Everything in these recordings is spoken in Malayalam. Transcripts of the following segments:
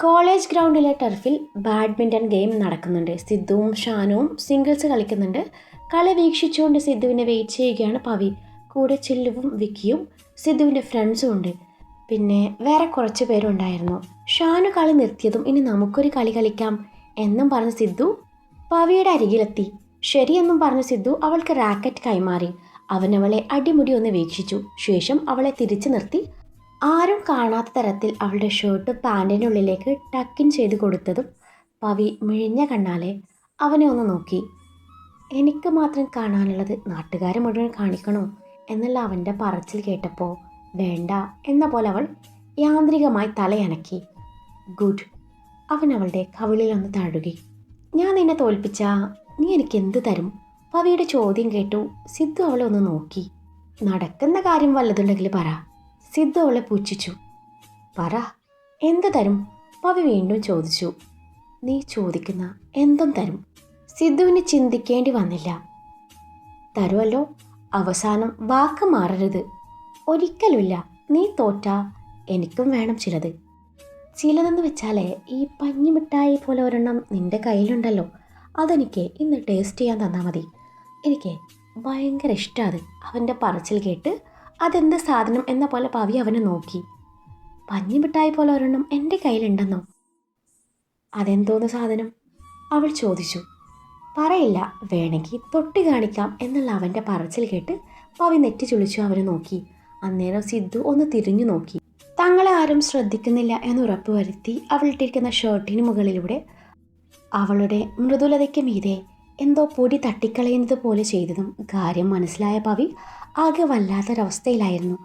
കോളേജ് ഗ്രൗണ്ടിലെ ടർഫിൽ ബാഡ്മിൻ്റൺ ഗെയിം നടക്കുന്നുണ്ട്. സിദ്ധുവും ഷാനുവും സിംഗിൾസ് കളിക്കുന്നുണ്ട്. കളി വീക്ഷിച്ചുകൊണ്ട് സിദ്ധുവിനെ വെയിറ്റ് ചെയ്യുകയാണ് പവി. കൂടെ ചില്ലുവും വിക്കിയും സിദ്ധുവിൻ്റെ ഫ്രണ്ട്സും ഉണ്ട്. പിന്നെ വേറെ കുറച്ച് പേരുണ്ടായിരുന്നു. ഷാനു കളി നിർത്തിയതും ഇനി നമുക്കൊരു കളി കളിക്കാം എന്നും പറഞ്ഞ് സിദ്ധു പവിയുടെ അരികിലെത്തി. ശരിയെന്നും പറഞ്ഞ സിദ്ധു അവൾക്ക് റാക്കറ്റ് കൈമാറി. അവനവളെ അടിമുടി ഒന്ന് വീക്ഷിച്ചു. ശേഷം അവളെ തിരിച്ചു നിർത്തി ആരും കാണാത്ത തരത്തിൽ അവളുടെ ഷർട്ട് പാൻറ്റിനുള്ളിലേക്ക് ടക്കിൻ ചെയ്ത് കൊടുത്തതും പവി മിഴിഞ്ഞ കണ്ണാലെ അവനെ ഒന്ന് നോക്കി. എനിക്ക് മാത്രം കാണാനുള്ളത് നാട്ടുകാരെ മുഴുവൻ കാണിക്കണോ എന്നുള്ള അവൻ്റെ പറച്ചിൽ കേട്ടപ്പോൾ വേണ്ട എന്ന പോലെ അവൾ യാന്ത്രികമായി തലയനക്കി. ഗുഡ്. അവൻ അവളുടെ കവിളിലൊന്ന് തഴുകി. ഞാൻ നിന്നെ തോൽപ്പിച്ചാ നീ എനിക്ക് എന്ത് തരും? പവിയുടെ ചോദ്യം കേട്ടു സിദ്ധു അവളെ ഒന്ന് നോക്കി. നടക്കുന്ന കാര്യം വല്ലതുണ്ടെങ്കിൽ പറ. സിദ്ധു അവളെ പുച്ഛിച്ചു. പറ, എന്ത് തരും? പവി വീണ്ടും ചോദിച്ചു. നീ ചോദിക്കുന്ന എന്തും തരും. സിദ്ധുവിന് ചിന്തിക്കേണ്ടി വന്നില്ല. തരുമല്ലോ. അവസാനം വാക്ക് മാറരുത്. ഒരിക്കലുമില്ല. നീ തോറ്റാ എനിക്കും വേണം ചിലത്. ചിലതെന്ന് വെച്ചാലേ ഈ പഞ്ഞിമിഠായി പോലെ ഒരെണ്ണം നിന്റെ കയ്യിലുണ്ടല്ലോ, അതെനിക്ക് ഇന്ന് ടേസ്റ്റ് ചെയ്യാൻ തന്നാൽ മതി. എനിക്ക് ഭയങ്കര ഇഷ്ടമാണ്. അവൻ്റെ പറച്ചിൽ കേട്ട് അതെന്ത് സാധനം എന്ന പോലെ പവി അവനെ നോക്കി. പഞ്ഞിമിഠായി പോലെ ഒരെണ്ണം എൻ്റെ കയ്യിലുണ്ടെന്നോ? അതെന്തോന്ന് സാധനം? അവൾ ചോദിച്ചു. പറയില്ല, വേണമെങ്കിൽ തൊട്ട് കാണിക്കാം എന്നുള്ള അവൻ്റെ പറച്ചിൽ കേട്ട് പവി നെറ്റി ചുളിച്ചു അവനെ നോക്കി. അന്നേരം സിദ്ധു ഒന്ന് തിരിഞ്ഞു നോക്കി. തങ്ങളെ ആരും ശ്രദ്ധിക്കുന്നില്ല എന്നുറപ്പ് വരുത്തി അവളിട്ടിരിക്കുന്ന ഷർട്ടിന് മുകളിലൂടെ അവളുടെ മൃദുലതയ്ക്ക് മീതെ എന്തോ പൊടി തട്ടിക്കളയുന്നത് പോലെ ചെയ്തതും കാര്യം മനസ്സിലായ പവി ആകെ വല്ലാത്തൊരവസ്ഥയിലായിരുന്നു.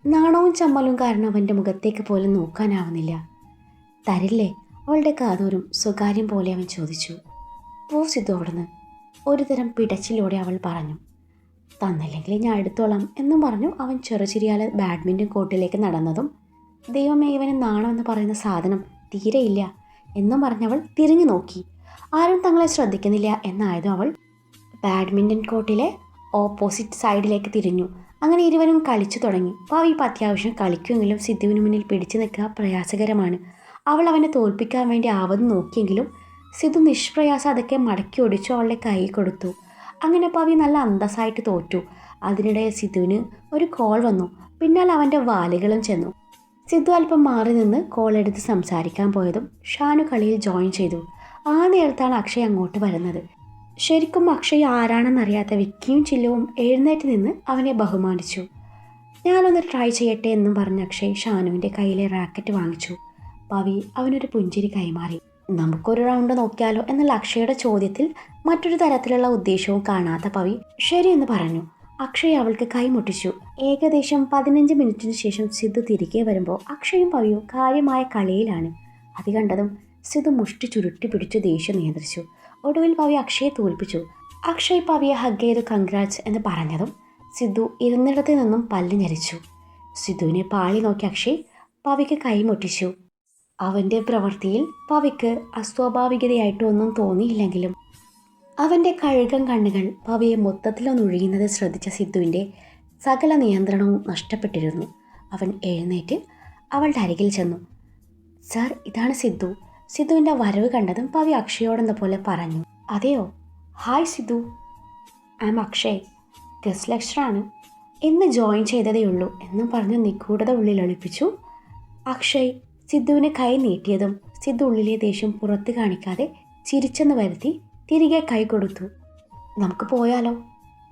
നാണവും ചമ്മലും കാരണം അവൻ്റെ മുഖത്തേക്ക് പോലും നോക്കാനാവുന്നില്ല. തരില്ലേ? അവളുടെ കാതോരും സ്വകാര്യം പോലെ അവൻ ചോദിച്ചു. പോ സിദ്ധു അവിടുന്ന്, ഒരുതരം പിടച്ചിലൂടെ അവൾ പറഞ്ഞു. തന്നില്ലെങ്കിൽ ഞാൻ എടുത്തോളാം എന്നും പറഞ്ഞു അവൻ ചെറുചിരിയാലെ ബാഡ്മിൻ്റൺ കോർട്ടിലേക്ക് നടന്നതും ദൈവമേ, ഇവന് നാണമെന്ന് പറയുന്ന സാധനം തീരെയില്ല എന്നും പറഞ്ഞവൾ തിരിഞ്ഞു നോക്കി. ആരും തങ്ങളെ ശ്രദ്ധിക്കുന്നില്ല എന്നായതും അവൾ ബാഡ്മിൻ്റൺ കോർട്ടിലെ ഓപ്പോസിറ്റ് സൈഡിലേക്ക് തിരിഞ്ഞു. അങ്ങനെ ഇരുവരും കളിച്ചു തുടങ്ങി. പവി ഇപ്പം അത്യാവശ്യം കളിക്കുമെങ്കിലും സിദ്ധുവിന് മുന്നിൽ പിടിച്ചു നിൽക്കുക പ്രയാസകരമാണ്. അവൾ അവനെ തോൽപ്പിക്കാൻ വേണ്ടി ആവത് നോക്കിയെങ്കിലും സിദ്ധു നിഷ്പ്രയാസം അതൊക്കെ മടക്കി ഒടിച്ചു അവളുടെ കൈ കൊടുത്തു. അങ്ങനെ പവി നല്ല അന്തസ്സായിട്ട് തോറ്റു. അതിനിടെ സിദ്ധുവിന് ഒരു കോൾ വന്നു. പിന്നാലെ അവൻ്റെ വാലുകളും ചെന്നു. സിദ്ധു അല്പം മാറി നിന്ന് കോൾ എടുത്ത് സംസാരിക്കാൻ പോയതും ഷാനു കളിയിൽ ജോയിൻ ചെയ്തു. ആ നേരത്താണ് അക്ഷയ് അങ്ങോട്ട് വരുന്നത്. ശരിക്കും അക്ഷയ് ആരാണെന്നറിയാത്ത വിക്കിയും ചില്ലുവും എഴുന്നേറ്റ് നിന്ന് അവനെ ബഹുമാനിച്ചു. ഞാനൊന്ന് ട്രൈ ചെയ്യട്ടെ എന്നും പറഞ്ഞ അക്ഷയ് ഷാനുവിൻ്റെ കയ്യിലെ റാക്കറ്റ് വാങ്ങിച്ചു. പവി അവനൊരു പുഞ്ചിരി കൈമാറി. നമുക്കൊരു റൗണ്ട് നോക്കിയാലോ എന്നുള്ള അക്ഷയുടെ ചോദ്യത്തിൽ മറ്റൊരു തരത്തിലുള്ള ഉദ്ദേശവും കാണാത്ത പവി ശരിയെന്ന് പറഞ്ഞു. അക്ഷയ് അവൾക്ക് കൈമുട്ടിച്ചു. ഏകദേശം 15 മിനിറ്റിന് ശേഷം സിദ്ധു തിരികെ വരുമ്പോൾ അക്ഷയും പവിയും കാര്യമായ കളിയിലാണ്. അത് കണ്ടതും സിദ്ധു മുഷ്ടി ചുരുട്ടി പിടിച്ചു ദേഷ്യം നിയന്ത്രിച്ചു. ഒടുവിൽ പവി അക്ഷയെ തോൽപ്പിച്ചു. അക്ഷയ് പവിയെ ഹഗ് ചെയ്തു കൺഗ്രാറ്റ്സ് എന്ന് പറഞ്ഞതും സിദ്ധു ഇരുന്നിടത്ത് നിന്നും പല്ല് ഞെരിച്ചു. സിദ്ധുവിനെ പാളി നോക്കി അക്ഷയ് പവിക്ക് കൈമുട്ടിച്ചു. അവൻ്റെ പ്രവൃത്തിയിൽ പവിക്ക് അസ്വാഭാവികതയായിട്ടൊന്നും തോന്നിയില്ലെങ്കിലും അവൻ്റെ കഴുകൻ കണ്ണുകൾ പവിയെ മൊത്തത്തിലൊന്നൊഴിയുന്നത് ശ്രദ്ധിച്ച സിദ്ധുവിൻ്റെ സകല നിയന്ത്രണവും നഷ്ടപ്പെട്ടിരുന്നു. അവൻ എഴുന്നേറ്റ് അവളുടെ അരികിൽ ചെന്നു. സാർ, ഇതാണ് സിദ്ധു. സിദ്ധുവിൻ്റെ വരവ് കണ്ടതും പവി അക്ഷയോടെന്ന പോലെ പറഞ്ഞു. അതെയോ? Hi Sidhu, I am Akshay, guest ലെക്ചറാണ്. ഇന്ന് ജോയിൻ ചെയ്തതേ ഉള്ളൂ എന്നും പറഞ്ഞ് നിഗൂഢത ഉള്ളിൽ ഒളിപ്പിച്ചു. അക്ഷയ് സിദ്ധുവിന് കൈ നീട്ടിയതും സിദ്ധു ഉള്ളിലെ ദേഷ്യം പുറത്ത് കാണിക്കാതെ ചിരിച്ചെന്ന് വരുത്തി തിരികെ കൈ കൊടുത്തു. നമുക്ക് പോയാലോ?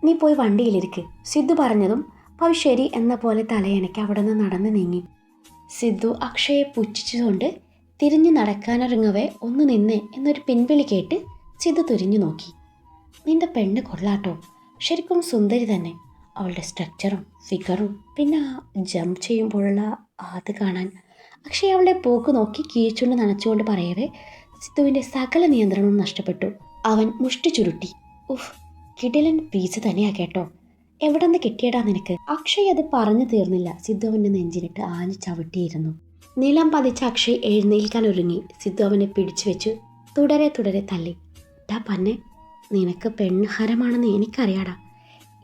നീ പോയി വണ്ടിയിലിരിക്ക്, സിദ്ധു പറഞ്ഞതും പവി ശരി എന്ന പോലെ തലയണയ്ക്ക് അവിടെ നിന്ന് നടന്നു നീങ്ങി. സിദ്ധു അക്ഷയെ പുച്ഛിച്ചുകൊണ്ട് തിരിഞ്ഞു നടക്കാനൊരുങ്ങവേ ഒന്ന് നിന്നേ എന്നൊരു പിൻവിളി കേട്ട് സിദ്ധു തിരിഞ്ഞു നോക്കി. നിന്റെ പെണ്ണ് കൊള്ളാട്ടോ, ശരിക്കും സുന്ദരി തന്നെ. അവളുടെ സ്ട്രക്ചറും ഫിഗറും പിന്നെ ആ ജമ്പ് ചെയ്യുമ്പോഴുള്ള അത് കാണാൻ. അക്ഷയ് അവളുടെ പോക്ക് നോക്കി കീഴ്ച്ചുകൊണ്ട് നനച്ചുകൊണ്ട് പറയവേ സിദ്ധുവിൻ്റെ സകല നിയന്ത്രണവും നഷ്ടപ്പെട്ടു. അവൻ മുഷ്ടി ചുരുട്ടി. ഉഫ്, കിടിലൻ പീസ് തന്നെയാ കേട്ടോ. എവിടെ നിന്ന് കിട്ടിയടാ നിനക്ക്? അക്ഷയ് അത് പറഞ്ഞു തീർന്നില്ല. സിദ്ധു അവൻ്റെ നെഞ്ചിനിട്ട് ആഞ്ഞു ചവിട്ടിയിരുന്നു. നിലം പതിച്ച അക്ഷയ് എഴുന്നേൽക്കാൻ ഒരുങ്ങി. സിദ്ധു അവനെ പിടിച്ചു വെച്ചു തുടരെ തുടരെ തള്ളി. ഡാ പന്നെ, നിനക്ക് പെണ്ണ് ഹരമാണെന്ന് എനിക്കറിയാടാ.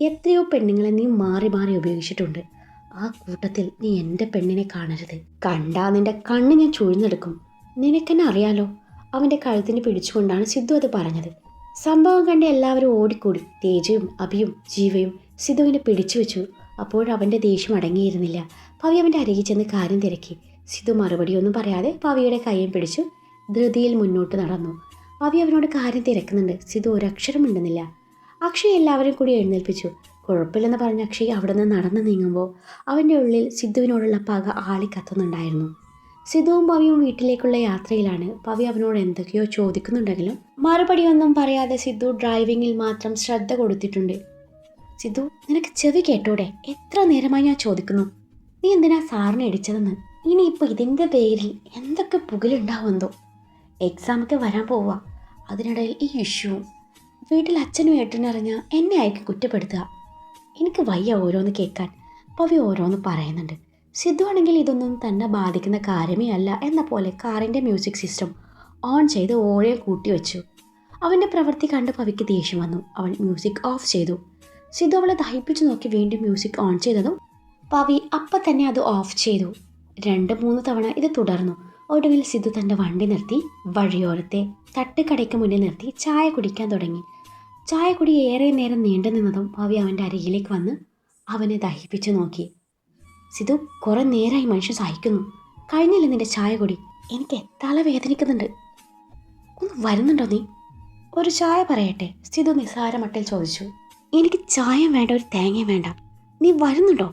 എത്രയോ പെണ്ണുങ്ങളെ നീ മാറി മാറി ഉപയോഗിച്ചിട്ടുണ്ട്. ആ കൂട്ടത്തിൽ നീ എൻ്റെ പെണ്ണിനെ കാണരുത്. കണ്ടാ നിന്റെ കണ്ണ് ഞാൻ ചുഴിഞ്ഞെടുക്കും. നിനക്കെന്നെ അറിയാലോ. അവൻ്റെ കഴുത്തിന് പിടിച്ചുകൊണ്ടാണ് സിദ്ധു അത് പറഞ്ഞത്. സംഭവം കണ്ട് എല്ലാവരും ഓടിക്കൂടി. തേജയും അഭിയും ജീവയും സിദ്ധുവിനെ പിടിച്ചു വെച്ചു. അപ്പോഴവൻ്റെ ദേഷ്യം അടങ്ങിയിരുന്നില്ല. പവി അവൻ്റെ അരികിൽ ചെന്ന് കാര്യം തിരക്കി. സിദ്ധു മറുപടിയൊന്നും പറയാതെ പവിയുടെ കൈയും പിടിച്ചു ധൃതിയിൽ മുന്നോട്ട് നടന്നു. പവി അവനോട് കാര്യം തിരക്കുന്നുണ്ട്. സിദ്ധു ഒരക്ഷരം മിണ്ടുന്നില്ല. അക്ഷയ് എല്ലാവരും കൂടി എഴുന്നേൽപ്പിച്ചു. കുഴപ്പമില്ലെന്ന് പറഞ്ഞ അക്ഷയ് അവിടെ നിന്ന് നടന്നു നീങ്ങുമ്പോൾ അവൻ്റെ ഉള്ളിൽ സിദ്ധുവിനോടുള്ള പക ആളിക്കത്തുന്നുണ്ടായിരുന്നു. സിദ്ധുവും പവിയും വീട്ടിലേക്കുള്ള യാത്രയിലാണ്. പവി അവനോട് എന്തൊക്കെയോ ചോദിക്കുന്നുണ്ടെങ്കിലും മറുപടിയൊന്നും പറയാതെ സിദ്ധു ഡ്രൈവിങ്ങിൽ മാത്രം ശ്രദ്ധ കൊടുത്തിട്ടുണ്ട്. സിദ്ധു, നിനക്ക് ചെവി കേട്ടൂടെ? എത്ര നേരമായി ഞാൻ ചോദിക്കുന്നു, നീ എന്തിനാ സാറിനെ ഇടിച്ചതെന്ന്? ഇനിയിപ്പോൾ ഇതിൻ്റെ പേരിൽ എന്തൊക്കെ പുകലുണ്ടാവുമെന്തോ. എക്സാമൊക്കെ വരാൻ പോവുക, അതിനിടയിൽ ഈ ഇഷ്യൂവും. വീട്ടിൽ അച്ഛനും ഏട്ടനും അറിഞ്ഞാൽ എന്നെ ആയിരിക്കും കുറ്റപ്പെടുത്തുക. എനിക്ക് വയ്യ ഓരോന്ന് കേൾക്കാൻ. പവി ഓരോന്ന് പറയുന്നുണ്ട്. സിദ്ധു ആണെങ്കിൽ ഇതൊന്നും തന്നെ ബാധിക്കുന്ന കാര്യമേ അല്ല എന്ന പോലെ കാറിൻ്റെ മ്യൂസിക് സിസ്റ്റം ഓൺ ചെയ്ത് ഓഴയെ കൂട്ടിവെച്ചു. അവൻ്റെ പ്രവൃത്തി കണ്ട് പവിക്ക് ദേഷ്യം വന്നു. അവൾ മ്യൂസിക് ഓഫ് ചെയ്തു. സിദ്ധു അവളെ ദഹിപ്പിച്ചു നോക്കി വീണ്ടും മ്യൂസിക് ഓൺ ചെയ്തതും പവി അപ്പം തന്നെ അത് ഓഫ് ചെയ്തു. 2-3 തവണ ഇത് തുടർന്നു. ഒടുവിൽ സിദ്ധു തൻ്റെ വണ്ടി നിർത്തി വഴിയോരത്തെ തട്ടുകടയ്ക്ക് മുന്നിൽ നിർത്തി ചായ കുടിക്കാൻ തുടങ്ങി. ചായ കുടി ഏറെ നേരം നീണ്ടു നിന്നതും പവി അവൻ്റെ അരികിലേക്ക് വന്ന് അവനെ ദഹിപ്പിച്ചു നോക്കി. സിദ്ധു, കുറെ നേരമായി മനുഷ്യൻ സഹിക്കുന്നു. കഴിഞ്ഞില്ല നിന്റെ ചായ കുടി? എനിക്ക് തല വേദനിക്കുന്നുണ്ട്. ഒന്ന് വരുന്നുണ്ടോ നീ? ഒരു ചായ പറയട്ടെ? സിദ്ധു നിസ്സാരമട്ടിൽ ചോദിച്ചു. എനിക്ക് ചായയും വേണ്ട, ഒരു തേങ്ങയും വേണ്ട. നീ വരുന്നുണ്ടോ?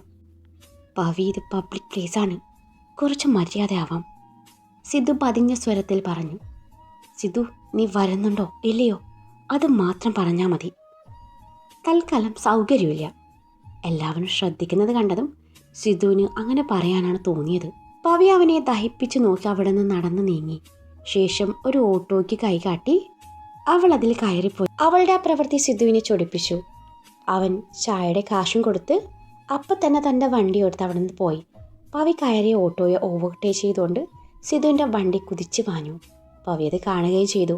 പവി, ഇത് പബ്ലിക് പ്ലേസാണ്, കുറച്ച് മര്യാദയാവാം, സിദ്ധു പതിഞ്ഞ സ്വരത്തിൽ പറഞ്ഞു. സിദ്ധു, നീ വരുന്നുണ്ടോ ഇല്ലയോ? അത് മാത്രം പറഞ്ഞാൽ മതി. തൽക്കാലം സൗകര്യമില്ല. എല്ലാവരും ശ്രദ്ധിക്കുന്നത് കണ്ടതും സിദ്ധുവിന് അങ്ങനെ പറയാനാണ് തോന്നിയത്. പവി അവനെ ദഹിപ്പിച്ചു നോക്കി അവിടെ നിന്ന് നടന്നു നീങ്ങി. ശേഷം ഒരു ഓട്ടോയ്ക്ക് കൈകാട്ടി അവൾ അതിൽ കയറിപ്പോയി. അവളുടെ ആ പ്രവൃത്തി സിദ്ധുവിനെ ചൊടിപ്പിച്ചു. അവൻ ചായയുടെ കാശും കൊടുത്ത് അപ്പം തന്നെ തൻ്റെ വണ്ടി എടുത്ത് അവിടെ നിന്ന് പോയി. പവി കയറിയ ഓട്ടോയെ ഓവർടേക്ക് ചെയ്തുകൊണ്ട് സിദ്ധുവിൻ്റെ വണ്ടി കുതിച്ചു പാഞ്ഞു. പവി അത് കാണുകയും ചെയ്തു.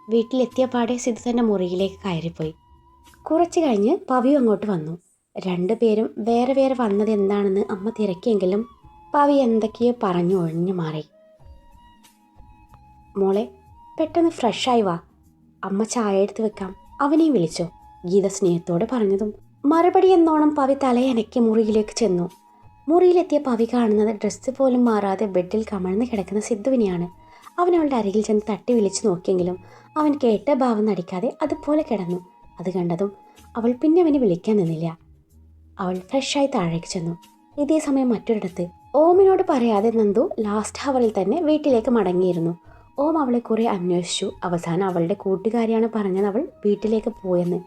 വീട്ടിലെത്തിയ പാടെ സിദ്ധു തൻ്റെ മുറിയിലേക്ക് കയറിപ്പോയി. കുറച്ച് കഴിഞ്ഞ് പവിയും അങ്ങോട്ട് വന്നു. 2 പേരും വേറെ വേറെ വന്നത് എന്താണെന്ന് അമ്മ തിരക്കിയെങ്കിലും പവി എന്തൊക്കെയോ പറഞ്ഞു ഒഴിഞ്ഞു മാറി. മോളെ, പെട്ടെന്ന് ഫ്രഷായി വാ, അമ്മ ചായ എടുത്ത് വെക്കാം, അവനെയും വിളിച്ചോ, ഗീത സ്നേഹത്തോടെ പറഞ്ഞതും മറുപടി എന്നോണം പവി തലയനക്കി മുറിയിലേക്ക് ചെന്നു. മുറിയിലെത്തിയ പവി കാണുന്നത് ഡ്രസ്സ് പോലും മാറാതെ ബെഡിൽ കമഴ്ന്ന് കിടക്കുന്ന സിദ്ധുവിനെയാണ്. അവൻ അവളുടെ അരികിൽ ചെന്ന് തട്ടി വിളിച്ചു നോക്കിയെങ്കിലും അവൻ കേട്ട ഭാവം നടിക്കാതെ അതുപോലെ കിടന്നു. അത് കണ്ടതും അവൾ പിന്നെ അവനെ വിളിക്കാൻ നിന്നില്ല. അവൾ ഫ്രഷായി താഴേക്ക് ചെന്നു. ഇതേ സമയം മറ്റൊരിടത്ത് ഓമിനോട് പറയാതെ നന്ദു ലാസ്റ്റ് ഹവറിൽ തന്നെ വീട്ടിലേക്ക് മടങ്ങിയിരുന്നു. ഓം അവളെ കുറെ അന്വേഷിച്ചു. അവസാനം അവളുടെ കൂട്ടുകാരിയാണ് പറഞ്ഞത് അവൾ വീട്ടിലേക്ക് പോയെന്ന്.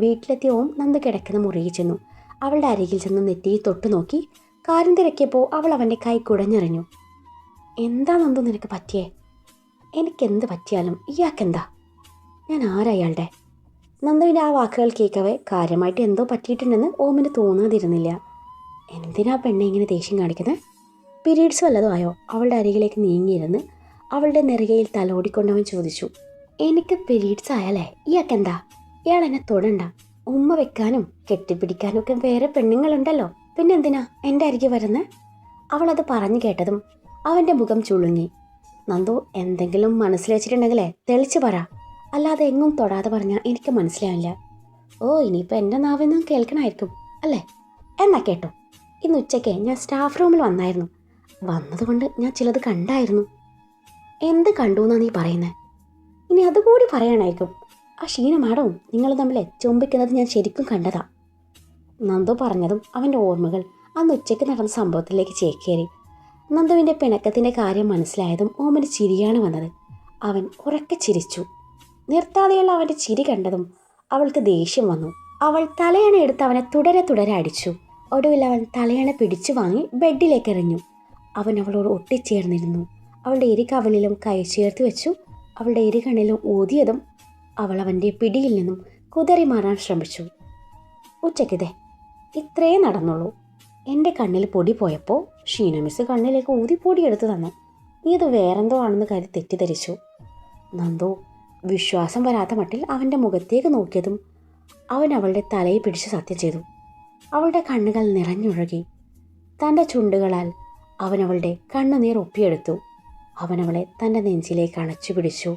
വീട്ടിലെത്തിയ ഓം നന്ദു കിടക്കുന്ന മുറിയിൽ ചെന്നു. അവളുടെ അരികിൽ ചെന്ന് നെറ്റിയിൽ തൊട്ടു നോക്കി. കാര്യം തിരക്കിയപ്പോൾ അവൾ അവൻ്റെ കൈ കുടഞ്ഞെറിഞ്ഞു. എന്താ നന്ദു നിനക്ക് പറ്റിയേ? എനിക്കെന്ത് പറ്റിയാലും ഇയാൾക്കെന്താ? ഞാൻ ആരാ അയാളുടെ? നന്ദുവിൻ്റെ ആ വാക്കുകൾ കേൾക്കവേ കാര്യമായിട്ട് എന്തോ പറ്റിയിട്ടുണ്ടെന്ന് ഓമിന് തോന്നാതിരുന്നില്ല. എന്തിനാ പെണ്ണെ ഇങ്ങനെ ദേഷ്യം കാണിക്കുന്നത്? പീരീഡ്സ് വല്ലതും ആയോ? അവളുടെ അരികിലേക്ക് നീങ്ങിയിരുന്ന് അവളുടെ നെറുകയിൽ തലോടിക്കൊണ്ടവൻ ചോദിച്ചു. എനിക്ക് പീരീഡ്സ് ആയാലേ ഇയാൾക്കെന്താ? ഇയാൾ എന്നെ തൊടണ്ട. ഉമ്മ വെക്കാനും കെട്ടിപ്പിടിക്കാനും ഒക്കെ വേറെ പെണ്ണുങ്ങളുണ്ടല്ലോ, പിന്നെന്തിനാ എൻ്റെ അരികെ വരുന്നത്? അവളത് പറഞ്ഞു കേട്ടതും അവൻ്റെ മുഖം ചുളുങ്ങി. നന്ദു, എന്തെങ്കിലും മനസ്സിൽ വെച്ചിട്ടുണ്ടെങ്കിലേ തെളിച്ചു പറ, അല്ലാതെ എങ്ങും തൊടാതെ പറഞ്ഞാൽ എനിക്ക് മനസ്സിലാവില്ല. ഓ, ഇനിയിപ്പോൾ എൻ്റെ നാവിൽ നിന്നും കേൾക്കണമായിരിക്കും അല്ലേ? എന്നാ കേട്ടോ, ഇന്ന് ഉച്ചയ്ക്ക് ഞാൻ സ്റ്റാഫ് റൂമിൽ വന്നായിരുന്നു. വന്നതുകൊണ്ട് ഞാൻ ചിലത് കണ്ടായിരുന്നു. എന്ത് കണ്ടു എന്നാ നീ പറയുന്നത്? ഇനി അതുകൂടി പറയാനായിരിക്കും. ആ ഷീന മാഡവും നിങ്ങൾ തമ്മിൽ ചുംബിക്കുന്നത് ഞാൻ ശരിക്കും കണ്ടതാ. നന്ദു പറഞ്ഞതും അവൻ്റെ ഓർമ്മകൾ അന്ന് ഉച്ചയ്ക്ക് നടന്ന സംഭവത്തിലേക്ക് ചേക്കേറി. നന്ദുവിൻ്റെ പിണക്കത്തിൻ്റെ കാര്യം മനസ്സിലായതും ഓമന് ചിരിയാണ് വന്നത്. അവൻ ഉറക്കെ ചിരിച്ചു. നിർത്താതെയുള്ള അവൻ്റെ ചിരി കണ്ടതും അവൾക്ക് ദേഷ്യം വന്നു. അവൾ തലയണ എടുത്ത് അവനെ തുടരെ അടിച്ചു. ഒടുവിൽ അവൻ തലയണ പിടിച്ചു വാങ്ങി ബെഡിലേക്ക് എറിഞ്ഞു. അവൻ അവളോട് ഒട്ടിച്ചേർന്നിരുന്നു. അവളുടെ ഇരുകവളിലും കൈ ചേർത്ത് വെച്ചു. അവളുടെ ഇരുകണ്ണിലും ഊതിയതും അവൾ അവൻ്റെ പിടിയിൽ നിന്നും കുതറി മാറാൻ ശ്രമിച്ചു. ഉച്ചയ്ക്കിതേ ഇത്രേ നടന്നുള്ളൂ. എൻ്റെ കണ്ണിൽ പൊടി പോയപ്പോൾ ഷീന മിസ് കണ്ണിലേക്ക് ഊതി പൊടിയെടുത്ത് തന്നു. നീ ഇത് വേറെന്തോ ആണെന്ന് കരുതി തെറ്റിദ്ധരിച്ചു. നന്ദു വിശ്വാസം വരാത്ത മട്ടിൽ അവൻ്റെ മുഖത്തേക്ക് നോക്കിയതും അവൻ അവളുടെ തലയിൽ പിടിച്ച് സത്യം ചെയ്തു. അവളുടെ കണ്ണുകൾ നിറഞ്ഞൊഴുകി. തൻ്റെ ചുണ്ടുകളാൽ അവൻ അവളുടെ കണ്ണുനീർ ഒപ്പിയെടുത്തു. അവനവളെ തൻ്റെ നെഞ്ചിലേക്ക് അണച്ചു പിടിച്ചു.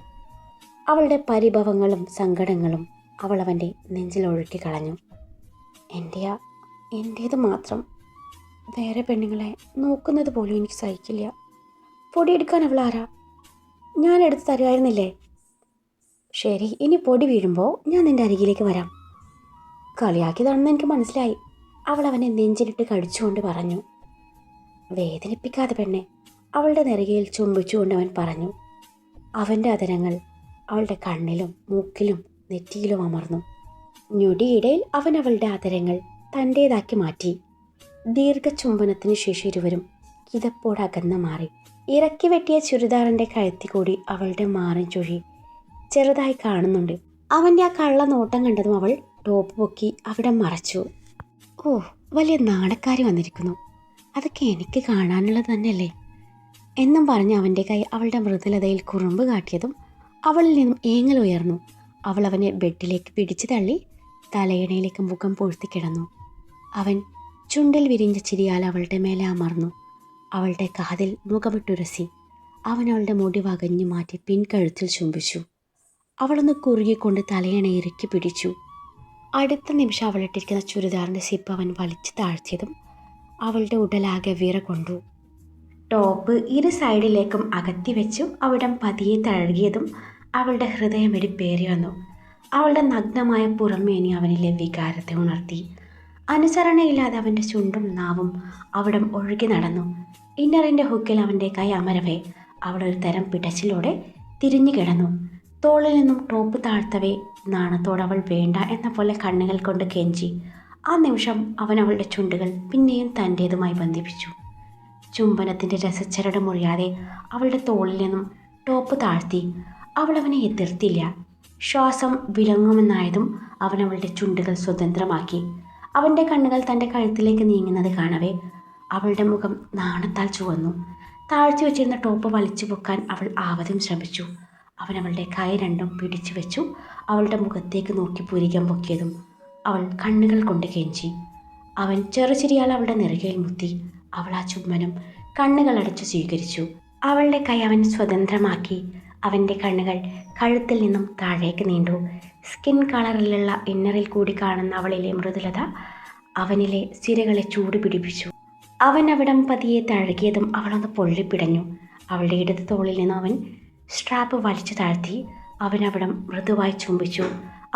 അവളുടെ പരിഭവങ്ങളും സങ്കടങ്ങളും അവൾ അവൻ്റെ നെഞ്ചിലൊഴുക്കി കളഞ്ഞു. എൻ്റേത് മാത്രം. വേറെ പെണ്ണുങ്ങളെ നോക്കുന്നത് പോലും എനിക്ക് സഹിക്കില്ല. പൊടിയെടുക്കാൻ അവൾ ആരാ? ഞാൻ എടുത്ത് തരുമായിരുന്നില്ലേ? ശരി, ഇനി പൊടി വീഴുമ്പോൾ ഞാൻ നിൻ്റെ അരികിലേക്ക് വരാം. കളിയാക്കിയതാണെന്ന് എനിക്ക് മനസ്സിലായി. അവൾ അവനെ നെഞ്ചിലിട്ട് കടിച്ചുകൊണ്ട് പറഞ്ഞു. വേദനിപ്പിക്കാതെ പെണ്ണെ, അവളുടെ നെറുകയിൽ ചുംബിച്ചുകൊണ്ട് അവൻ പറഞ്ഞു. അവൻ്റെ അതരങ്ങൾ അവളുടെ കണ്ണിലും മൂക്കിലും നെറ്റിയിലും അമർന്നു. ഞൊടിയിടയിൽ അവൻ അവളുടെ അതരങ്ങൾ തൻ്റേതാക്കി മാറ്റി. ദീർഘചുംബനത്തിന് ശേഷം ഇരുവരും കിതപ്പോടകന്ന് മാറി. ഇറക്കി വെട്ടിയ ചുരിദാറിൻ്റെ കഴുത്തി കൂടി അവളുടെ മാറിൻ ചുഴി ചെറുതായി കാണുന്നുണ്ട്. അവൻ്റെ ആ കള്ള നോട്ടം കണ്ടതും അവൾ ടോപ്പ് പൊക്കി അവിടെ മറച്ചു. ഓ, വലിയ നാണക്കാരി വന്നിരിക്കുന്നു. അതൊക്കെ എനിക്ക് കാണാനുള്ളത് തന്നെയല്ലേ എന്നും പറഞ്ഞ് അവൻ്റെ കൈ അവളുടെ മൃദുലതയിൽ കുറുമ്പ് കാട്ടിയതും അവളിൽ നിന്നും ഏങ്ങൽ ഉയർന്നു. അവൾ അവനെ ബെഡിലേക്ക് പിടിച്ചു തള്ളി തലയിണയിലേക്ക് മുഖം പൊഴുത്തി കിടന്നു. അവൻ ചുണ്ടിൽ വിരിഞ്ഞ ചിരിയാൽ അവളുടെ മേലെ അമർന്നു. അവളുടെ കാതിൽ മുഖമിട്ടുരസി. അവൻ അവളുടെ മുടി വകഞ്ഞു മാറ്റി പിൻകഴുത്തിൽ ചുംബിച്ചു. അവളൊന്ന് കുറുകിക്കൊണ്ട് തലയിണ ഇറുക്കി പിടിച്ചു. അടുത്ത നിമിഷം അവളിട്ടിരിക്കുന്ന ചുരിദാറിൻ്റെ സിപ്പ് അവൻ വലിച്ചു താഴ്ത്തിയതും അവളുടെ ഉടലാകെ വിറ കൊണ്ടു. ടോപ്പ് ഇരു സൈഡിലേക്കും അകത്തി വെച്ചു അവിടം പതിയെ തഴുകിയതും അവളുടെ ഹൃദയമിടിപ്പേറി വന്നു. അവളുടെ നഗ്നമായ പുറമേനി അവനിലെ വികാരത്തെ ഉണർത്തി. അനുസരണയില്ലാതെ അവൻ്റെ ചുണ്ടും നാവും അവിടം ഒഴുകി നടന്നു. ഇന്നറിൻ്റെ ഹുക്കിൽ അവൻ്റെ കൈ അമരവേ അവളൊരു തരം പിടച്ചിലൂടെ തിരിഞ്ഞു കിടന്നു. തോളിൽ നിന്നും ടോപ്പ് താഴ്ത്തവേ നാണത്തോടെ അവൾ വേണ്ട എന്ന പോലെ കണ്ണുകൾ കൊണ്ട് കെഞ്ചി. ആ നിമിഷം അവൻ അവളുടെ ചുണ്ടുകൾ പിന്നെയും തൻ്റേതുമായി ബന്ധിപ്പിച്ചു. ചുംബനത്തിൻ്റെ രസച്ചരട് മുറിയാതെ അവളുടെ തോളിൽ നിന്നും ടോപ്പ് താഴ്ത്തി. അവൾ അവനെ എതിർത്തില്ല. ശ്വാസം വിലങ്ങുമെന്നായതും അവൻ അവളുടെ ചുണ്ടുകൾ സ്വതന്ത്രമാക്കി. അവൻ്റെ കണ്ണുകൾ തൻ്റെ കഴുത്തിലേക്ക് നീങ്ങുന്നത് കാണവേ അവളുടെ മുഖം നാണത്താൽ ചുവന്നു. താഴ്ത്തി വെച്ചിരുന്ന ടോപ്പ് വലിച്ചു പൊക്കാൻ അവൾ ആവതും ശ്രമിച്ചു. അവൻ അവളുടെ കൈ രണ്ടും പിടിച്ചു വെച്ചു. അവളുടെ മുഖത്തേക്ക് നോക്കി പുരികം പൊക്കിയതും അവൾ കണ്ണുകൾ കൊണ്ട് കെഞ്ചി. അവൻ ചെറുചിരിയാൽ അവളുടെ നെറുകയിൽ മുത്തി. അവൾ ആ ചുംബനം കണ്ണുകൾ അടച്ചു സ്വീകരിച്ചു. അവളുടെ കൈ അവൻ സ്വതന്ത്രമാക്കി. അവൻ്റെ കണ്ണുകൾ കഴുത്തിൽ നിന്നും താഴേക്ക് നീണ്ടു. സ്കിൻ കളറിലുള്ള ഇന്നറിൽ കൂടി കാണുന്ന അവളിലെ മൃദുലത അവനിലെ സിരകളെ ചൂട് പിടിപ്പിച്ചു. അവൻ അവിടം പതിയെ തഴുകിയതും അവളൊന്ന് പൊള്ളിപ്പിടഞ്ഞു. അവളുടെ ഇടത് തോളിൽ നിന്നും അവൻ സ്ട്രാപ്പ് വലിച്ചു താഴ്ത്തി. അവൻ അവിടം മൃദുവായി ചുംബിച്ചു.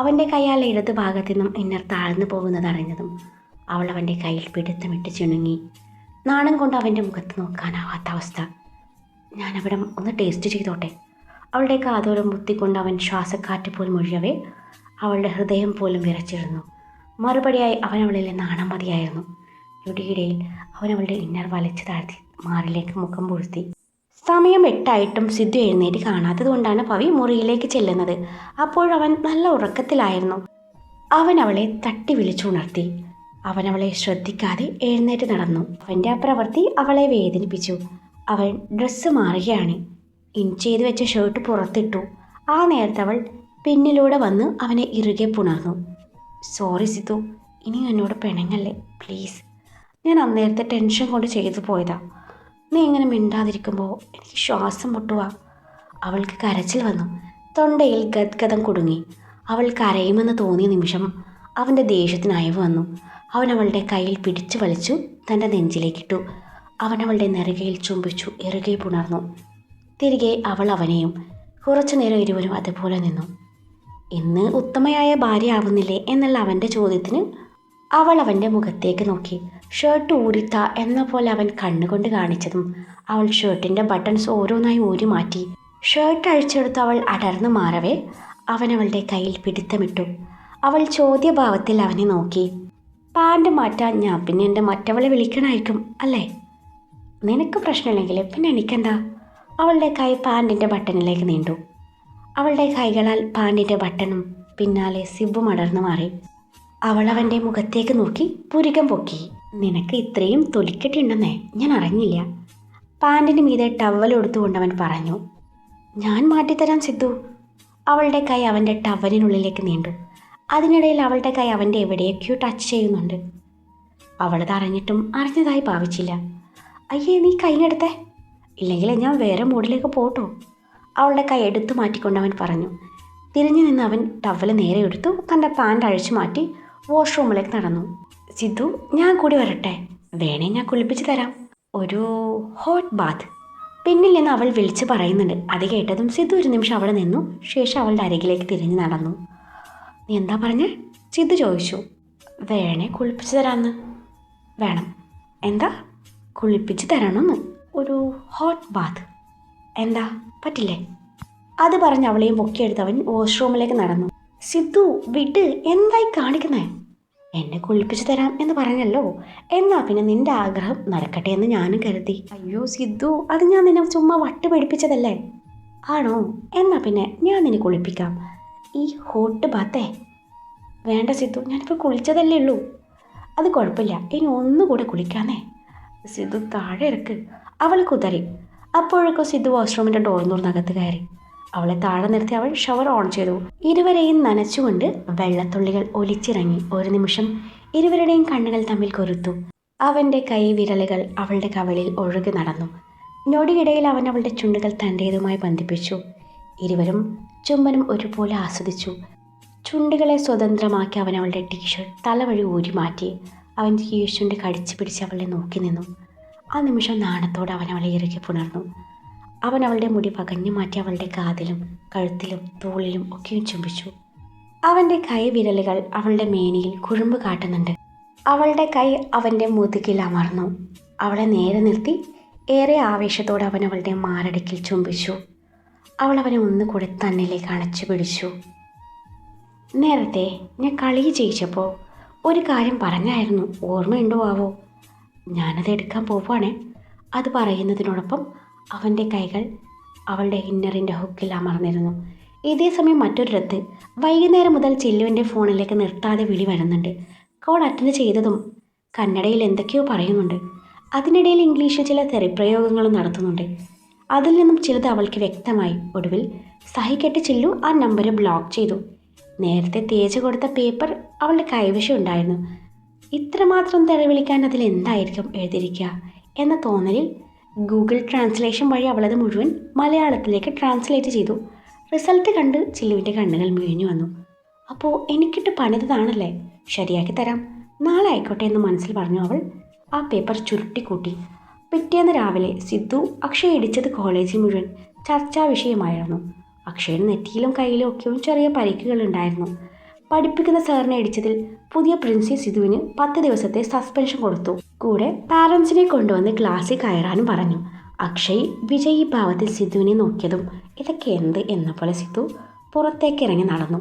അവൻ്റെ കൈയാൽ ഇടത് ഭാഗത്തു നിന്നും ഇന്നർ താഴ്ന്നു പോകുന്നത് അറിഞ്ഞതും അവൾ അവൻ്റെ കയ്യിൽ പിടുത്തമിട്ട് ചിണുങ്ങി. നാണം കൊണ്ട് അവൻ്റെ മുഖത്ത് നോക്കാനാവാത്ത അവസ്ഥ. ഞാനവിടം ഒന്ന് ടേസ്റ്റ് ചെയ്തോട്ടെ. അവളുടെ കാതോരം മുത്തിക്കൊണ്ട് അവൻ ശ്വാസക്കാറ്റ് പോലും ഒഴിയവേ അവളുടെ ഹൃദയം പോലും വിറച്ചിരുന്നു. മറുപടിയായി അവൻ അവളിലെ നാണം മതിയായിരുന്നു. ഞൊടിയിടയിൽ അവൻ അവളുടെ ഇന്നർ വലിച്ചു താഴ്ത്തി മാറിലേക്ക് മുഖം പൂഴ്ത്തി. സമയം 8 സിദ്ധു എഴുന്നേറ്റ് കാണാത്തത് കൊണ്ടാണ് പവി മുറിയിലേക്ക് ചെല്ലുന്നത്. അപ്പോഴവൻ നല്ല ഉറക്കത്തിലായിരുന്നു. അവൻ അവളെ തട്ടി വിളിച്ചുണർത്തി. അവൻ അവളെ ശ്രദ്ധിക്കാതെ എഴുന്നേറ്റ് നടന്നു. അവൻ്റെ ആ പ്രവൃത്തി അവളെ വേദനിപ്പിച്ചു. അവൻ ഡ്രസ്സ് മാറുകയാണ്. ഇൻ ചെയ്ത് വെച്ച ഷർട്ട് പുറത്തിട്ടു. ആ നേരത്തെ അവൾ പിന്നിലൂടെ വന്ന് അവനെ ഇറുകെ പുണർന്നു. സോറി സിദ്ധു, ഇനി എന്നോട് പിണങ്ങല്ലേ പ്ലീസ്. ഞാൻ അന്നേരത്തെ ടെൻഷൻ കൊണ്ട് ചെയ്തു പോയതാ. നീ ഇങ്ങനെ മിണ്ടാതിരിക്കുമ്പോൾ എനിക്ക് ശ്വാസം മുട്ടുക. അവൾക്ക് കരച്ചിൽ വന്നു. തൊണ്ടയിൽ ഗദ്ഗതം കുടുങ്ങി. അവൾ കരയുമെന്ന് തോന്നിയ നിമിഷം അവൻ്റെ ദേഷ്യത്തിന് അയവ് വന്നു. അവൻ അവളുടെ കയ്യിൽ പിടിച്ചു വലിച്ചു തൻ്റെ നെഞ്ചിലേക്കിട്ടു. അവൻ അവളുടെ നെറുകയിൽ ചുംബിച്ചു ഇറുകെ പുണർന്നു. തിരികെ അവൾ അവനെയും. കുറച്ചു നേരം ഇരുവരും അതുപോലെ നിന്നു. ഇന്ന് ഉത്തമയായ ഭാര്യ ആവുന്നില്ലേ എന്നുള്ള അവൻ്റെ ചോദ്യത്തിന് അവൾ അവൻ്റെ മുഖത്തേക്ക് നോക്കി. ഷർട്ട് ഊരിത്ത എന്ന പോലെ അവൻ കണ്ണുകൊണ്ട് കാണിച്ചതും അവൾ ഷർട്ടിൻ്റെ ബട്ടൺസ് ഓരോന്നായി ഊരി മാറ്റി. ഷർട്ട് അഴിച്ചെടുത്ത് അവൾ അടർന്നു മാറവേ അവൻ അവളുടെ കയ്യിൽ പിടുത്തമിട്ടു. അവൾ ചോദ്യഭാവത്തിൽ അവനെ നോക്കി. പാൻറ് മാറ്റാൻ ഞാൻ പിന്നെ എൻ്റെ മറ്റവളെ വിളിക്കണമായിരിക്കും അല്ലേ? നിനക്ക് പ്രശ്നമില്ലെങ്കിൽ പിന്നെ എനിക്കെന്താ? അവളുടെ കൈ പാൻറ്റിൻ്റെ ബട്ടണിലേക്ക് നീണ്ടു. അവളുടെ കൈകളാൽ പാൻറ്റിൻ്റെ ബട്ടണും പിന്നാലെ സിബും അടർന്നു മാറി. അവൾ അവൻ്റെ മുഖത്തേക്ക് നോക്കി പുരികം പൊക്കി. നിനക്ക് ഇത്രയും തൊലിക്കെട്ടുണ്ടെന്നേ ഞാൻ അറിഞ്ഞില്ല. പാൻറ്റിന് മീതെ ടവൽ എടുത്തുകൊണ്ട് അവൻ പറഞ്ഞു. ഞാൻ മാറ്റിത്തരാം സിദ്ധു. അവളുടെ കൈ അവൻ്റെ ടവലിനുള്ളിലേക്ക് നീണ്ടു. അതിനിടയിൽ അവളുടെ കൈ അവൻ്റെ എവിടെയൊക്കെയോ ടച്ച് ചെയ്യുന്നുണ്ട്. അവളത് അറിഞ്ഞിട്ടും അറിഞ്ഞതായി ഭാവിച്ചില്ല. അയ്യേ, നീ കൈയെടുത്തേ. ഇല്ലെങ്കിൽ ഞാൻ വേറെ മൂഡിലേക്ക് പോട്ടോ. അവളുടെ കൈ എടുത്തു മാറ്റിക്കൊണ്ട് അവൻ പറഞ്ഞു. തിരിഞ്ഞു നിന്ന് അവൻ ടവൽ നേരെ എടുത്തു തൻ്റെ പാൻറ് അഴിച്ചു മാറ്റി വാഷ്റൂമിലേക്ക് നടന്നു. സിദ്ധു, ഞാൻ കൂടി വരട്ടെ? വേണേ ഞാൻ കുളിപ്പിച്ച് തരാം. ഒരു ഹോട്ട് ബാത്ത് പിന്നിൽ നിന്ന് അവൾ വിളിച്ച് പറയുന്നുണ്ട്. അത് കേട്ടതും സിദ്ധു ഒരു നിമിഷം അവിടെ നിന്നു. ശേഷം അവളുടെ അരികിലേക്ക് തിരിഞ്ഞു നടന്നു. നീ എന്താ പറഞ്ഞേ? സിദ്ധു ചോദിച്ചു. വേണേ കുളിപ്പിച്ച് തരാമെന്ന്. വേണം. എന്താ? കുളിപ്പിച്ച് തരണമെന്ന്. ഒരു ഹോട്ട് ബാത്ത്. എന്താ, പറ്റില്ലേ? അത് പറഞ്ഞ് അവളെയും പൊക്കിയെടുത്തവൻ വാഷ്റൂമിലേക്ക് നടന്നു. സിദ്ധു, വിട്, എന്തായി കാണിക്കുന്നേ? എന്നെ കുളിപ്പിച്ചു തരാം എന്ന് പറഞ്ഞല്ലോ. എന്നാ പിന്നെ നിന്റെ ആഗ്രഹം നടക്കട്ടെ എന്ന് ഞാനും കരുതി. അയ്യോ സിദ്ധു, അത് ഞാൻ നിന്നെ ചുമ്മാ വട്ട് പിടിപ്പിച്ചതല്ലേ. ആണോ? എന്നാ പിന്നെ ഞാൻ നിന്നെ കുളിപ്പിക്കാം. ഈ ഹോട്ട് ബാത്തേ? വേണ്ട സിദ്ധു, ഞാനിപ്പോൾ കുളിച്ചതല്ലേ ഉള്ളൂ. അത് കുഴപ്പമില്ല, ഇനി ഒന്നുകൂടെ കുളിക്കാന്നേ. സിദ്ധു താഴെ ഇറക്ക്. അവൾ കുതറി. അപ്പോഴേക്കും സിദ്ധു വാഷ്റൂമിൻ്റെ ഡോർ തുറന്നകത്ത് കയറി. അവളെ താഴെ നിർത്തി അവൾ ഷവർ ഓൺ ചെയ്തു. ഇരുവരെയും നനച്ചുകൊണ്ട് വെള്ളത്തുള്ളികൾ ഒലിച്ചിറങ്ങി. ഒരു നിമിഷം ഇരുവരുടെയും കണ്ണുകൾ തമ്മിൽ കൊരുത്തു. അവൻ്റെ കൈ വിരലുകൾ അവളുടെ കവിളിൽ ഒഴുകി നടന്നു. ഞൊടിയിടയിൽ അവൻ അവളുടെ ചുണ്ടുകൾ തൻ്റേതുമായി ബന്ധിപ്പിച്ചു. ഇരുവരും ചുംബനം ഒരുപോലെ ആസ്വദിച്ചു. ചുണ്ടുകളെ സ്വതന്ത്രമാക്കി അവൻ അവളുടെ ടീഷർട്ട് തലവഴി ഊരി മാറ്റി. അവൻ കീഴ്ചുണ്ട് കടിച്ചു പിടിച്ച് അവളെ നോക്കി നിന്നു. ആ നിമിഷം നാണത്തോടെ അവൻ അവളെ ഇറുകി പുണർന്നു. അവൻ അവളുടെ മുടി പകഞ്ഞു മാറ്റി അവളുടെ കാതിലും കഴുത്തിലും തോളിലും ഒക്കെയും ചുംബിച്ചു. അവൻ്റെ കൈ വിരലുകൾ അവളുടെ മേനിയിൽ കുഴുമ്പ് കാട്ടുന്നുണ്ട്. അവളുടെ കൈ അവൻ്റെ മുതുകിൽ അമർന്നു. അവളെ നേരെ നിർത്തി ഏറെ ആവേശത്തോടെ അവൻ അവളുടെ മാറടിക്കിൽ ചുംബിച്ചു. അവൾ അവനെ ഒന്നുകൂടെ തന്നിലേക്ക് അണച്ചു പിടിച്ചു. നേരത്തെ ഞാൻ കളി ജയിച്ചപ്പോൾ ഒരു കാര്യം പറഞ്ഞായിരുന്നു, ഓർമ്മയുണ്ടോ ആവോ? ഞാനത് എടുക്കാൻ പോവുകയാണേ. അത് പറയുന്നതിനോടൊപ്പം അവൻ്റെ കൈകൾ അവളുടെ ഇന്നറിൻ്റെ ഹുക്കിൽ അമർന്നിരുന്നു. ഇതേ സമയം മറ്റൊരിടത്ത് വൈകുന്നേരം മുതൽ ചില്ലുവിൻ്റെ ഫോണിലേക്ക് നിർത്താതെ വിളി വരുന്നുണ്ട്. കോൾ അറ്റൻഡ് ചെയ്തതും കന്നഡയിൽ എന്തൊക്കെയോ പറയുന്നുണ്ട്. അതിനിടയിൽ ഇംഗ്ലീഷിൽ ചില തെറിപ്രയോഗങ്ങളും നടത്തുന്നുണ്ട്. അതിൽ നിന്നും ചിലത് അവൾക്ക് വ്യക്തമായി. ഒടുവിൽ സഹിക്കെട്ട് ചില്ലു ആ നമ്പർ ബ്ലോക്ക് ചെയ്തു. നേരത്തെ തേച്ച് കൊടുത്ത പേപ്പർ അവളുടെ കൈവശം ഉണ്ടായിരുന്നു. ഇത്രമാത്രം തെറിവിളിക്കാൻ അതിൽ എന്തായിരിക്കും എഴുതിയിരിക്കുക എന്ന തോന്നലിൽ ഗൂഗിൾ ട്രാൻസ്ലേഷൻ വഴി അവളത് മുഴുവൻ മലയാളത്തിലേക്ക് ട്രാൻസ്ലേറ്റ് ചെയ്തു. റിസൾട്ട് കണ്ട് ചില്ലുവിൻ്റെ കണ്ണുകൾ മിഴിഞ്ഞു വന്നു. അപ്പോൾ എനിക്കിട്ട് പണിതാണല്ലേ, ശരിയാക്കി തരാം, നാളെ ആയിക്കോട്ടെ എന്ന് മനസ്സിൽ പറഞ്ഞു അവൾ ആ പേപ്പർ ചുരുട്ടിക്കൂട്ടി. പിറ്റേന്ന് രാവിലെ സിദ്ധു അക്ഷയ് ഇടിച്ചത് കോളേജിൽ മുഴുവൻ ചർച്ചാ വിഷയമായിരുന്നു. അക്ഷയുടെ നെറ്റിയിലും കയ്യിലും ഒക്കെയും ചെറിയ പരിക്കുകൾ ഉണ്ടായിരുന്നു. പഠിപ്പിക്കുന്ന സാറിനെ ഇടിച്ചതിൽ പുതിയ പ്രിൻസി സിധുവിന് 10 ദിവസത്തെ സസ്പെൻഷൻ കൊടുത്തു. കൂടെ പാരൻസിനെ കൊണ്ടുവന്ന് ക്ലാസ്സിൽ കയറാനും പറഞ്ഞു. അക്ഷയ് വിജയീ ഭാവത്തിൽ സിധുവിനെ നോക്കിയതും ഇതൊക്കെ എന്ത് എന്ന പോലെ സിധു പുറത്തേക്ക് ഇറങ്ങി നടന്നു.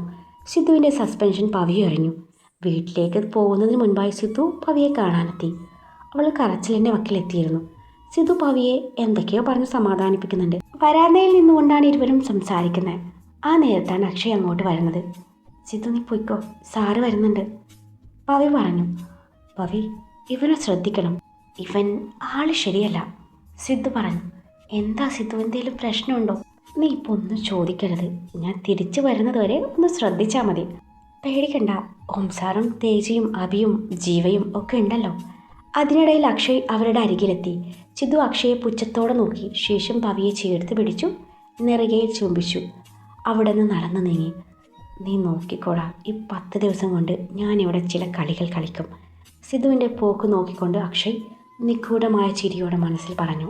സിധുവിൻ്റെ സസ്പെൻഷൻ പവി എറിഞ്ഞു. വീട്ടിലേക്ക് പോകുന്നതിന് മുൻപായി സിധു പവിയെ കാണാനെത്തി. അവൾ കരച്ചിലിൻ്റെ വക്കിലെത്തിയിരുന്നു. സിധു പവിയെ എന്തൊക്കെയോ പറഞ്ഞ് സമാധാനിപ്പിക്കുന്നുണ്ട്. വരാന്തയിൽ നിന്നുകൊണ്ടാണ് ഇരുവരും സംസാരിക്കുന്നത്. ആ നേരത്താണ് അക്ഷയ് അങ്ങോട്ട് വരുന്നത്. സിധു, നീ പോയിക്കോ, സാറ് വരുന്നുണ്ട്, പവി പറഞ്ഞു. പവി, ഇവനെ ശ്രദ്ധിക്കണം, ഇവൻ ആള് ശരിയല്ല, സിദ്ധു പറഞ്ഞു. എന്താ സിദ്ധു, എന്തെങ്കിലും പ്രശ്നമുണ്ടോ? നീ ഇപ്പോൾ ഒന്നും ചോദിക്കരുത്, ഞാൻ തിരിച്ചു വരുന്നത് വരെ ഒന്ന് ശ്രദ്ധിച്ചാൽ മതി. പേടിക്കണ്ട, ഓംസാറും തേജിയും അഭിയും ജീവയും ഒക്കെ ഉണ്ടല്ലോ. അതിനിടയിൽ അക്ഷയ് അവരുടെ അരികിലെത്തി. സിദ്ധു അക്ഷയെ പുച്ഛത്തോടെ നോക്കി. ശേഷം പവിയെ ചേർത്ത് പിടിച്ചു നെറുകയിൽ ചുംബിച്ചു. അവിടെ നിന്ന് നടന്നു നീങ്ങി. നീ നോക്കിക്കോടാ, ഈ 10 ദിവസം കൊണ്ട് ഞാനിവിടെ ചില കളികൾ കളിക്കും. സിധുവിൻ്റെ പോക്ക് നോക്കിക്കൊണ്ട് അക്ഷയ് നിഗൂഢമായ ചിരിയോടെ മനസ്സിൽ പറഞ്ഞു.